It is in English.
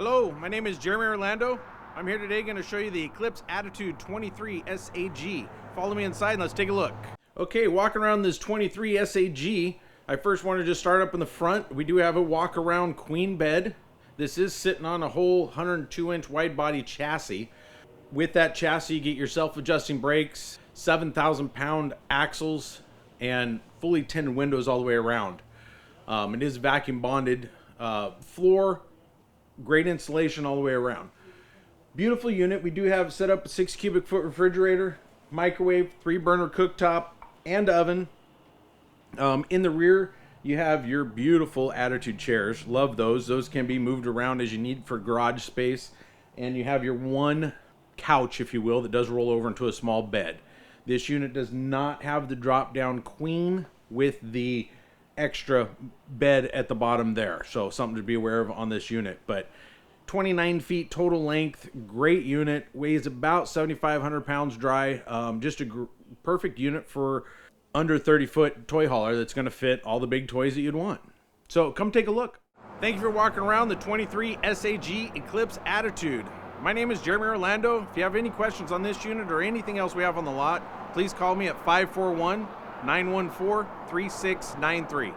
Hello, my name is Jeremy Orlando. I'm here today going to show you the Eclipse Attitude 23 SAG. Follow me inside and let's take a look. Okay, walking around this 23 SAG, I first want to just start up in the front. We do have a walk around queen bed. This is sitting on a whole 102-inch wide body chassis. With that chassis, you get your self-adjusting brakes, 7,000-pound axles, and fully tinted windows all the way around. It is vacuum bonded floor, great insulation all the way around. Beautiful unit. We do have set up a 6 cubic foot refrigerator, microwave, 3-burner cooktop, and oven. In the rear, you have your beautiful Attitude chairs. Love those. Those can be moved around as you need for garage space. And you have your one couch, if you will, that does roll over into a small bed. This unit does not have the drop-down queen with the extra bed at the bottom there, so something to be aware of on this unit. But 29 feet total length, great unit, weighs about 7,500 pounds dry. Just a perfect unit for under 30-foot toy hauler that's going to fit all the big toys that you'd want. So come take a look. Thank you for walking around the 23 SAG Eclipse Attitude. My name is Jeremy Orlando. If you have any questions on this unit or anything else we have on the lot, please call me at 541-914-3693.